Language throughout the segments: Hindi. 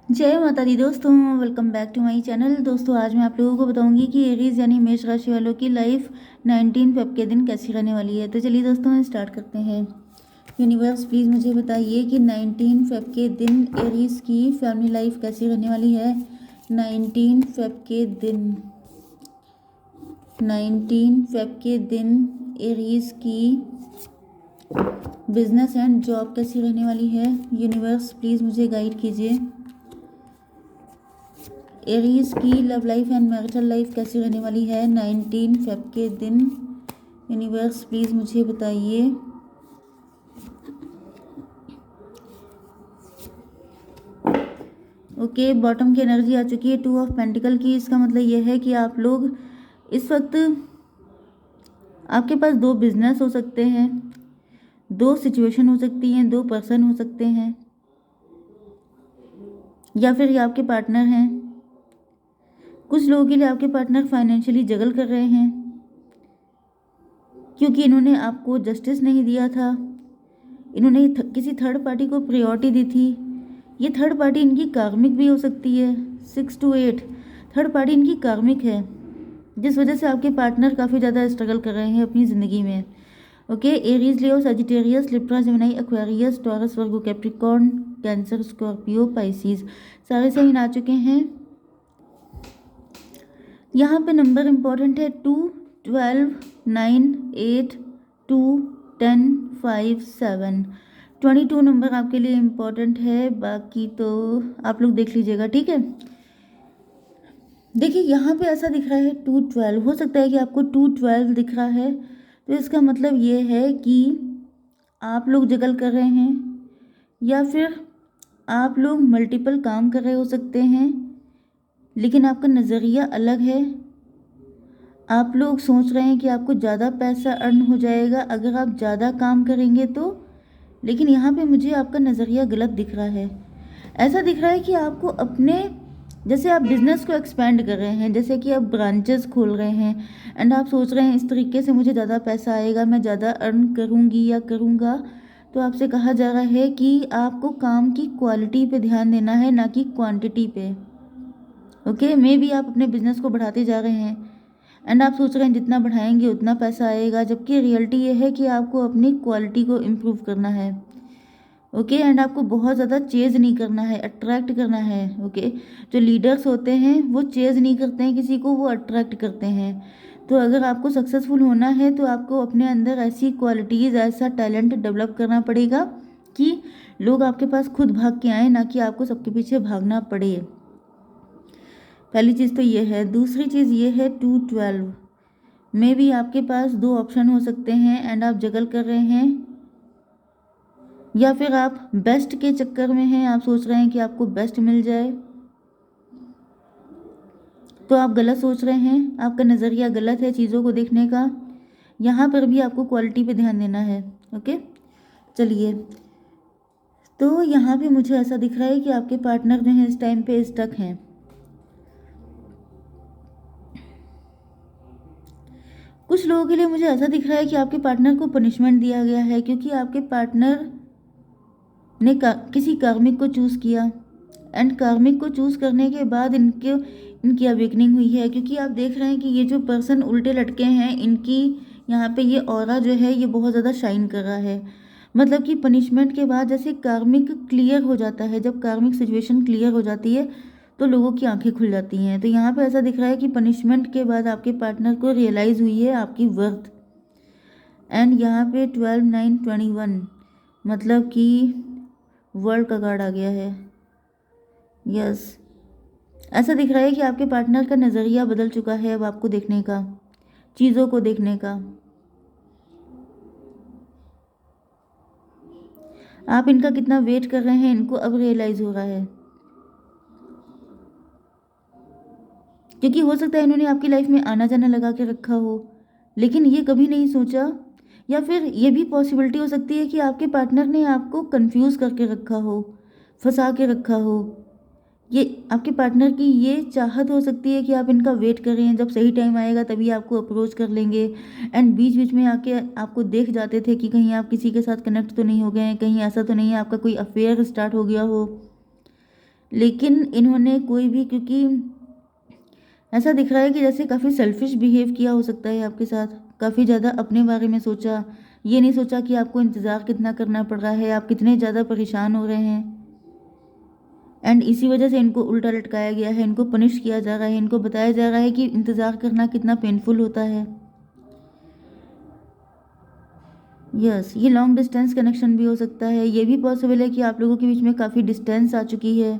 जय माता दी दोस्तों, welcome back to my channel. दोस्तों आज मैं आप लोगों को बताऊंगी कि एरीज यानी मेष राशि वालों की लाइफ 19 फेब के दिन कैसी रहने वाली है। तो चलिए दोस्तों हम स्टार्ट करते हैं। यूनिवर्स प्लीज़ मुझे बताइए कि 19 फेब के दिन एरीज की फैमिली लाइफ कैसी रहने वाली है। 19 फेब के दिन 19 फेब के दिन एरीज की बिजनेस एंड जॉब कैसी रहने वाली है। यूनिवर्स प्लीज़ मुझे गाइड कीजिए। एरीज की love life and marital life कैसी रहने वाली है 19 फेब के दिन। यूनिवर्स प्लीज़ मुझे बताइए। ओके, बॉटम की एनर्जी आ चुकी है 2 ऑफ पेंटिकल की। इसका मतलब यह है कि आप लोग इस वक्त, आपके पास 2 बिजनेस हो सकते हैं, 2 सिचुएशन हो सकती हैं, 2 पर्सन हो सकते हैं, या फिर ये आपके पार्टनर हैं। कुछ लोगों के लिए आपके पार्टनर फाइनेंशियली जगल कर रहे हैं क्योंकि इन्होंने आपको जस्टिस नहीं दिया था। इन्होंने किसी थर्ड पार्टी को प्रायोरिटी दी थी। ये थर्ड पार्टी इनकी कार्मिक भी हो सकती है। 6 to 8 थर्ड पार्टी इनकी कार्मिक है, जिस वजह से आपके पार्टनर काफ़ी ज़्यादा स्ट्रगल कर रहे हैं अपनी ज़िंदगी में। Okay, Aries, Leo, Sagittarius, Libra, Gemini, Aquarius, Taurus, Virgo, Capricorn, Cancer, Scorpio, Pisces सारे साइन आ चुके हैं। यहाँ पे नंबर इम्पॉर्टेंट है 2, 12, 9, 8, 2, 10, 5, 7। 22 नंबर आपके लिए इम्पॉर्टेंट है, बाकी तो आप लोग देख लीजिएगा, ठीक है। देखिए यहाँ पे ऐसा दिख रहा है 2, 12। हो सकता है कि आपको 2, 12 दिख रहा है, तो इसका मतलब ये है कि आप लोग जगल कर रहे हैं, या फिर आप लोग मल्टीपल काम कर रहे हो सकते हैं, लेकिन आपका नज़रिया अलग है। आप लोग सोच रहे हैं कि आपको ज़्यादा पैसा अर्न हो जाएगा अगर आप ज़्यादा काम करेंगे तो, लेकिन यहाँ पे मुझे आपका नज़रिया गलत दिख रहा है। ऐसा दिख रहा है कि आपको अपने, जैसे आप बिज़नेस को एक्सपेंड कर रहे हैं, जैसे कि आप ब्रांचेस खोल रहे हैं एंड आप सोच रहे हैं इस तरीके से मुझे ज़्यादा पैसा आएगा, मैं ज़्यादा अर्न करूँगी या करूँगा। तो आपसे कहा जा रहा है कि आपको काम की क्वालिटी पे ध्यान देना है, ना कि क्वांटिटी पे। ओके, मे बी आप अपने बिजनेस को बढ़ाते जा रहे हैं एंड आप सोच रहे हैं जितना बढ़ाएंगे उतना पैसा आएगा, जबकि रियलिटी ये है कि आपको अपनी क्वालिटी को इम्प्रूव करना है। ओके, एंड आपको बहुत ज़्यादा चेज़ नहीं करना है, अट्रैक्ट करना है। ओके, जो लीडर्स होते हैं वो चेज़ नहीं करते हैं किसी को, वो अट्रैक्ट करते हैं। तो अगर आपको सक्सेसफुल होना है तो आपको अपने अंदर ऐसी क्वालिटीज़, ऐसा टैलेंट डेवलप करना पड़ेगा कि लोग आपके पास खुद भाग के आए, ना कि आपको सबके पीछे भागना पड़े। पहली चीज़ तो ये है। दूसरी चीज़ ये है 2, 12 में भी आपके पास 2 ऑप्शन हो सकते हैं एंड आप जगल कर रहे हैं, या फिर आप बेस्ट के चक्कर में हैं, आप सोच रहे हैं कि आपको बेस्ट मिल जाए। तो आप गलत सोच रहे हैं, आपका नज़रिया गलत है चीज़ों को देखने का। यहाँ पर भी आपको क्वालिटी पे ध्यान देना है। ओके, चलिए, तो यहाँ पे मुझे ऐसा दिख रहा है कि आपके पार्टनर जो हैं इस टाइम पे स्टक हैं। कुछ लोगों के लिए मुझे ऐसा दिख रहा है कि आपके पार्टनर को पनिशमेंट दिया गया है, क्योंकि आपके पार्टनर ने किसी कार्मिक को चूज़ किया एंड कार्मिक को चूज़ करने के बाद इनकी अवेकनिंग हुई है। क्योंकि आप देख रहे हैं कि ये जो पर्सन उल्टे लटके हैं, इनकी यहाँ पे ये ऑरा जो है ये बहुत ज़्यादा शाइन कर रहा है। मतलब कि पनिशमेंट के बाद जैसे कार्मिक क्लियर हो जाता है, जब कार्मिक सिचुएशन क्लियर हो जाती है तो लोगों की आंखें खुल जाती हैं। तो यहाँ पे ऐसा दिख रहा है कि पनिशमेंट के बाद आपके पार्टनर को रियलाइज़ हुई है आपकी वर्थ। एंड यहाँ पे 12, 9, 21 मतलब कि वर्ल्ड का कार्ड आ गया है। यस, ऐसा दिख रहा है कि आपके पार्टनर का नज़रिया बदल चुका है अब आपको देखने का, चीज़ों को देखने का। आप इनका कितना वेट कर रहे हैं, इनको अब रियलाइज़ हो रहा है। क्योंकि हो सकता है इन्होंने आपकी लाइफ में आना जाना लगा के रखा हो, लेकिन ये कभी नहीं सोचा, या फिर ये भी पॉसिबिलिटी हो सकती है कि आपके पार्टनर ने आपको कंफ्यूज करके रखा हो, फंसा के रखा हो। ये आपके पार्टनर की ये चाहत हो सकती है कि आप इनका वेट कर रहे हैं, जब सही टाइम आएगा तभी आपको अप्रोच कर लेंगे। एंड बीच बीच में आके आपको देख जाते थे कि कहीं आप किसी के साथ कनेक्ट तो नहीं हो गए हैं, कहीं ऐसा तो नहीं है आपका कोई अफेयर स्टार्ट हो गया हो। लेकिन इन्होंने कोई भी, क्योंकि ऐसा दिख रहा है कि जैसे काफ़ी सेल्फिश बिहेव किया हो सकता है आपके साथ, काफ़ी ज़्यादा अपने बारे में सोचा, ये नहीं सोचा कि आपको इंतज़ार कितना करना पड़ रहा है, आप कितने ज़्यादा परेशान हो रहे हैं। एंड इसी वजह से इनको उल्टा लटकाया गया है, इनको पनिश किया जा रहा है, इनको बताया जा रहा है कि इंतज़ार करना कितना पेनफुल होता है। यस, ये लॉन्ग डिस्टेंस कनेक्शन भी हो सकता है। ये भी पॉसिबल है कि आप लोगों के बीच में काफ़ी डिस्टेंस आ चुकी है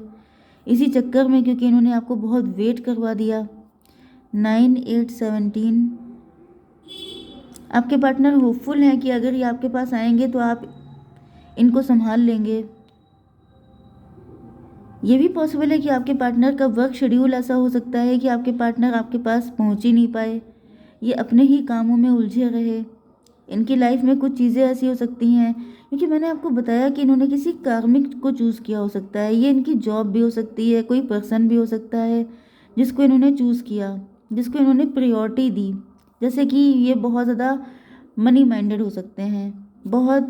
इसी चक्कर में, क्योंकि इन्होंने आपको बहुत वेट करवा दिया। 9 8 17, आपके पार्टनर होपफुल हैं कि अगर ये आपके पास आएंगे तो आप इनको संभाल लेंगे। ये भी पॉसिबल है कि आपके पार्टनर का वर्क शेड्यूल ऐसा हो सकता है कि आपके पार्टनर आपके पास पहुंच ही नहीं पाए, ये अपने ही कामों में उलझे रहे। इनकी लाइफ में कुछ चीज़ें ऐसी हो सकती हैं, क्योंकि मैंने आपको बताया कि इन्होंने किसी कार्मिक को चूज़ किया हो सकता है। ये इनकी जॉब भी हो सकती है, कोई पर्सन भी हो सकता है जिसको इन्होंने चूज़ किया, जिसको इन्होंने प्रायोरिटी दी। जैसे कि ये बहुत ज़्यादा मनी माइंडेड हो सकते हैं, बहुत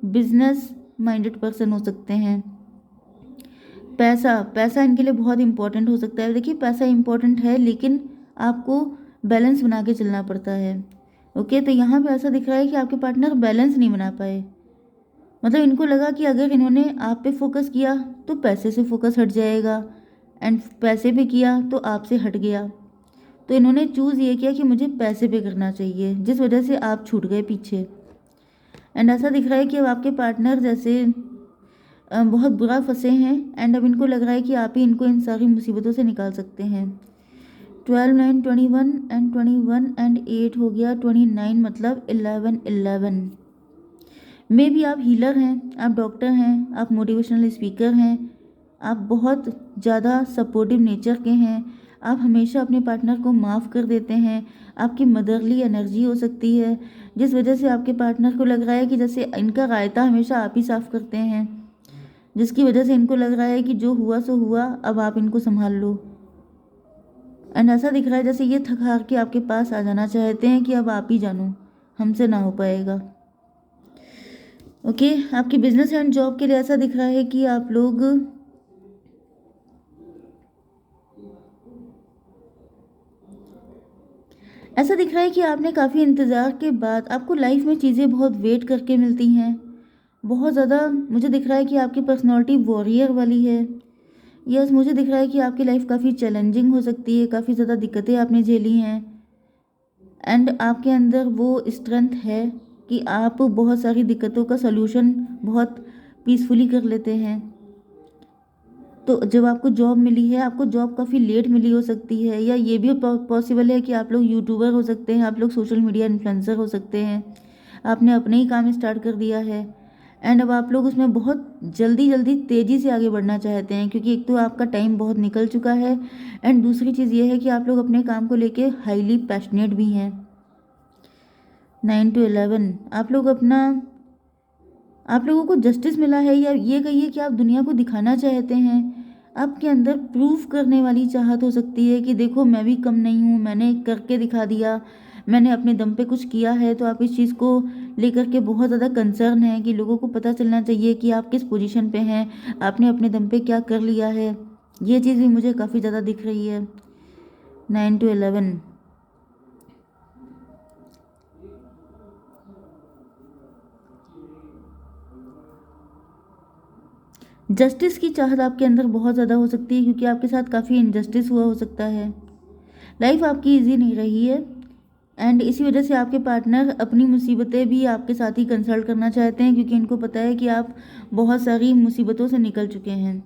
बिजनेस माइंडेड पर्सन हो सकते हैं। पैसा पैसा इनके लिए बहुत इंपॉर्टेंट हो सकता है। देखिए, पैसा इंपॉर्टेंट है, लेकिन आपको बैलेंस बना के चलना पड़ता है। ओके, तो यहाँ पे ऐसा दिख रहा है कि आपके पार्टनर बैलेंस नहीं बना पाए। मतलब इनको लगा कि अगर इन्होंने आप पे फोकस किया तो पैसे से फोकस हट जाएगा, एंड पैसे पे किया तो आपसे हट गया। तो इन्होंने चूज़ ये किया कि मुझे पैसे पे करना चाहिए, जिस वजह से आप छूट गए पीछे। एंड ऐसा दिख रहा है कि अब आपके पार्टनर जैसे बहुत बुरा फंसे हैं, एंड अब इनको लग रहा है कि आप ही इनको इन सारी मुसीबतों से निकाल सकते हैं। 12 9 21 एंड 21 एंड 8 हो गया 29, मतलब 11 में भी आप हीलर हैं, आप डॉक्टर हैं, आप मोटिवेशनल स्पीकर हैं, आप बहुत ज़्यादा सपोर्टिव नेचर के हैं, आप हमेशा अपने पार्टनर को माफ़ कर देते हैं, आपकी मदरली एनर्जी हो सकती है, जिस वजह से आपके पार्टनर को लग रहा है कि जैसे इनका रायता हमेशा आप ही साफ़ करते हैं, जिसकी वजह से इनको लग रहा है कि जो हुआ सो हुआ, अब आप इनको संभाल लो। एंड ऐसा दिख रहा है जैसे ये थक हार के आपके पास आ जाना चाहते हैं कि अब आप ही जानो, हमसे ना हो पाएगा। ओके, आपकी बिजनेस एंड जॉब के लिए ऐसा दिख रहा है कि आप लोग ऐसा दिख रहा है कि आपने काफ़ी इंतज़ार के बाद आपको लाइफ में चीज़ें बहुत वेट करके मिलती हैं, बहुत ज़्यादा। मुझे दिख रहा है कि आपकी पर्सनालिटी वॉरियर वाली है। यस, मुझे दिख रहा है कि आपकी लाइफ काफ़ी चैलेंजिंग हो सकती है, काफ़ी ज़्यादा दिक्कतें आपने झेली हैं, एंड आपके अंदर वो स्ट्रेंथ है कि आप बहुत सारी दिक्कतों का सलूशन बहुत पीसफुली कर लेते हैं। तो जब आपको जॉब मिली है, आपको जॉब काफ़ी लेट मिली हो सकती है, या ये भी पॉसिबल है कि आप लोग यूट्यूबर हो सकते हैं, आप लोग सोशल मीडिया इन्फ्लुएंसर हो सकते हैं, आपने अपने ही काम स्टार्ट कर दिया है, एंड अब आप लोग उसमें बहुत जल्दी जल्दी तेज़ी से आगे बढ़ना चाहते हैं, क्योंकि एक तो आपका टाइम बहुत निकल चुका है, एंड दूसरी चीज़ ये है कि आप लोग अपने काम को लेके हाईली पैशनेट भी हैं। 9 to 11, आप लोगों को जस्टिस मिला है, या ये कहिए कि आप दुनिया को दिखाना चाहते हैं। आपके अंदर प्रूफ करने वाली चाहत हो सकती है कि देखो, मैं भी कम नहीं हूँ, मैंने करके दिखा दिया, मैंने अपने दम पे कुछ किया है। तो आप इस चीज़ को लेकर के बहुत ज़्यादा कंसर्न है कि लोगों को पता चलना चाहिए कि आप किस पोजीशन पे हैं, आपने अपने दम पे क्या कर लिया है। ये चीज़ भी मुझे काफ़ी ज़्यादा दिख रही है। 9 to 11, जस्टिस की चाहत आपके अंदर बहुत ज़्यादा हो सकती है, क्योंकि आपके साथ काफ़ी इनजस्टिस हुआ हो सकता है। लाइफ आपकी इजी नहीं रही है, एंड इसी वजह से आपके पार्टनर अपनी मुसीबतें भी आपके साथ ही कंसल्ट करना चाहते हैं, क्योंकि इनको पता है कि आप बहुत सारी मुसीबतों से निकल चुके हैं।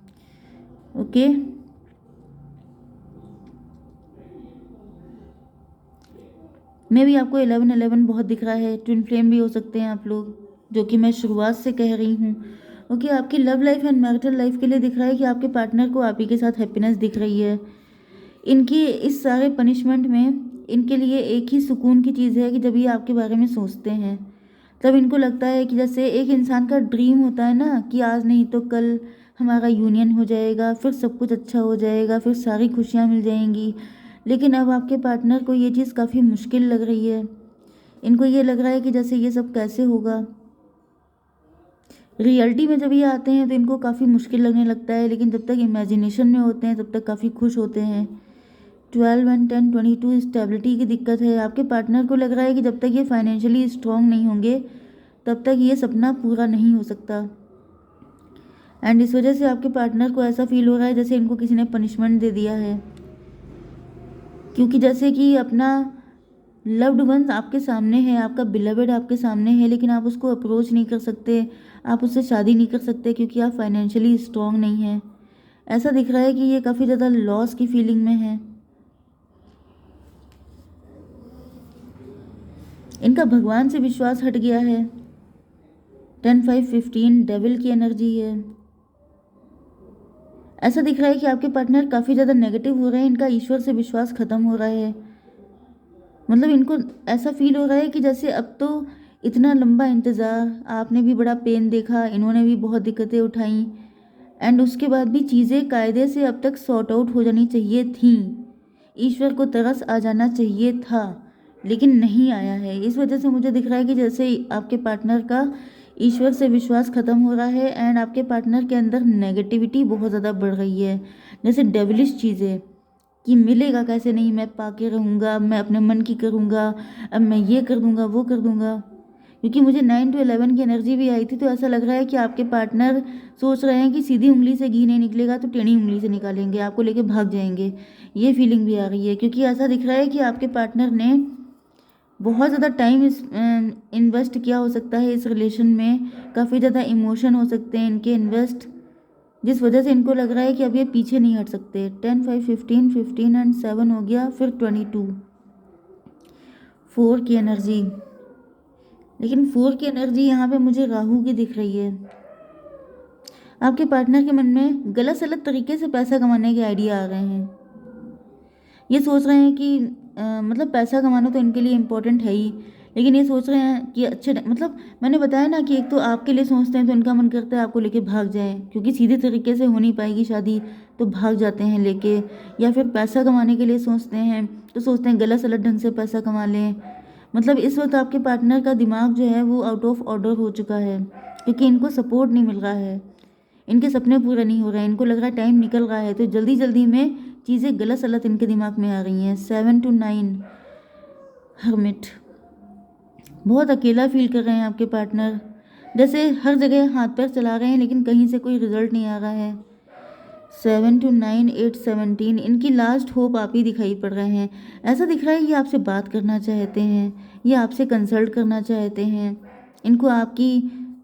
ओके, मैं भी आपको 11 बहुत दिख रहा है। ट्विन फ्लेम भी हो सकते हैं आप लोग, जो कि मैं शुरुआत से कह रही हूँ। ओके, आपकी love life and marital life के लिए दिख रहा है कि आपके पार्टनर को आप ही के साथ हैप्पीनेस दिख रही है। इनकी इस सारे पनिशमेंट में इनके लिए एक ही सुकून की चीज़ है कि जब ये आपके बारे में सोचते हैं, तब इनको लगता है कि जैसे एक इंसान का ड्रीम होता है ना, कि आज नहीं तो कल हमारा यूनियन हो जाएगा, फिर सब कुछ अच्छा हो जाएगा, फिर सारी खुशियाँ मिल जाएंगी। लेकिन अब आपके पार्टनर को ये चीज़ काफ़ी मुश्किल लग रही है। इनको ये लग रहा है कि जैसे ये सब कैसे होगा। रियलिटी में जब ये आते हैं तो इनको काफ़ी मुश्किल लगने लगता है, लेकिन जब तक इमेजिनेशन में होते हैं तब तक काफ़ी खुश होते हैं। 12 एंड 10 22 स्टेबिलिटी की दिक्कत है। आपके पार्टनर को लग रहा है कि जब तक ये फाइनेंशियली स्ट्रांग नहीं होंगे तब तक ये सपना पूरा नहीं हो सकता। एंड इस वजह से आपके पार्टनर को ऐसा फील हो रहा है जैसे इनको किसी ने पनिशमेंट दे दिया है, क्योंकि जैसे कि अपना लव्ड वंस आपके सामने है, आपका बिलवेड आपके सामने है, लेकिन आप उसको अप्रोच नहीं कर सकते, आप उससे शादी नहीं कर सकते क्योंकि आप फाइनेंशियली स्ट्रांग नहीं हैं। ऐसा दिख रहा है कि ये काफ़ी ज़्यादा लॉस की फीलिंग में है। इनका भगवान से विश्वास हट गया है। 10 5 15 डेविल की एनर्जी है। ऐसा दिख रहा है कि आपके पार्टनर काफ़ी ज़्यादा नेगेटिव हो रहे हैं, इनका ईश्वर से विश्वास ख़त्म हो रहा है। मतलब इनको ऐसा फील हो रहा है कि जैसे अब तो इतना लंबा इंतज़ार, आपने भी बड़ा पेन देखा, इन्होंने भी बहुत दिक्कतें उठाई, एंड उसके बाद भी चीज़ें कायदे से अब तक सॉर्ट आउट हो जानी चाहिए थी। ईश्वर को तरस आ जाना चाहिए था, लेकिन नहीं आया है। इस वजह से मुझे दिख रहा है कि जैसे आपके पार्टनर का ईश्वर से विश्वास ख़त्म हो रहा है, एंड आपके पार्टनर के अंदर नेगेटिविटी बहुत ज़्यादा बढ़ रही है, जैसे डेविलिश चीज़ें कि मिलेगा कैसे नहीं, मैं पाके रहूँगा, मैं अपने मन की करूँगा, अब मैं ये कर दूँगा वो कर दूँगा। क्योंकि मुझे 9 to 11 की एनर्जी भी आई थी, तो ऐसा लग रहा है कि आपके पार्टनर सोच रहे हैं कि सीधी उंगली से घी नहीं निकलेगा तो टेढ़ी उंगली से निकालेंगे, आपको लेके भाग जाएंगे। ये फीलिंग भी आ रही है, क्योंकि ऐसा दिख रहा है कि आपके पार्टनर ने बहुत ज़्यादा टाइम इन्वेस्ट किया हो सकता है इस रिलेशन में, काफ़ी ज़्यादा इमोशन हो सकते हैं इनके इन्वेस्ट, जिस वजह से इनको लग रहा है कि अब ये पीछे नहीं हट सकते। 10 5 15 15 एंड 7 हो गया, फिर 22 4 की एनर्जी। लेकिन 4 की एनर्जी यहाँ पे मुझे राहु की दिख रही है। आपके पार्टनर के मन में गलत सलत तरीके से पैसा कमाने के आइडिया आ रहे हैं। ये सोच रहे हैं कि मतलब पैसा कमाना तो इनके लिए इम्पोर्टेंट है ही, लेकिन ये सोच रहे हैं कि अच्छे मतलब मैंने बताया ना कि एक तो आपके लिए सोचते हैं तो इनका मन करता है आपको लेके भाग जाए, क्योंकि सीधे तरीके से हो नहीं पाएगी शादी, तो भाग जाते हैं लेके। या फिर पैसा कमाने के लिए सोचते हैं तो सोचते हैं गलत सलत ढंग से पैसा कमा लें। मतलब इस वक्त आपके पार्टनर का दिमाग जो है वो आउट ऑफ ऑर्डर हो चुका है, क्योंकि इनको सपोर्ट नहीं मिल रहा है, इनके सपने पूरे नहीं हो रहे हैं, इनको लग रहा है टाइम निकल रहा है, तो जल्दी जल्दी में चीज़ें गलत सलत इनके दिमाग में आ रही हैं। 7 to 9 हर्मिट। बहुत अकेला फील कर रहे हैं आपके पार्टनर, जैसे हर जगह हाथ पैर चला रहे हैं लेकिन कहीं से कोई रिजल्ट नहीं आ रहा है। 7 to 9 8 17 इनकी लास्ट होप आप ही दिखाई पड़ रहे हैं। ऐसा दिख रहा है ये आपसे बात करना चाहते हैं, ये आपसे कंसल्ट करना चाहते हैं, इनको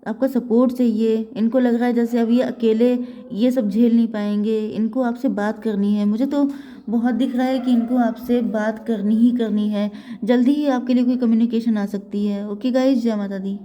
आपका सपोर्ट चाहिए। इनको लग रहा है जैसे अब ये अकेले ये सब झेल नहीं पाएंगे, इनको आपसे बात करनी है। मुझे तो बहुत दिख रहा है कि इनको आपसे बात करनी ही करनी है, जल्दी ही आपके लिए कोई कम्युनिकेशन आ सकती है। ओके गाइज, जय माता दी।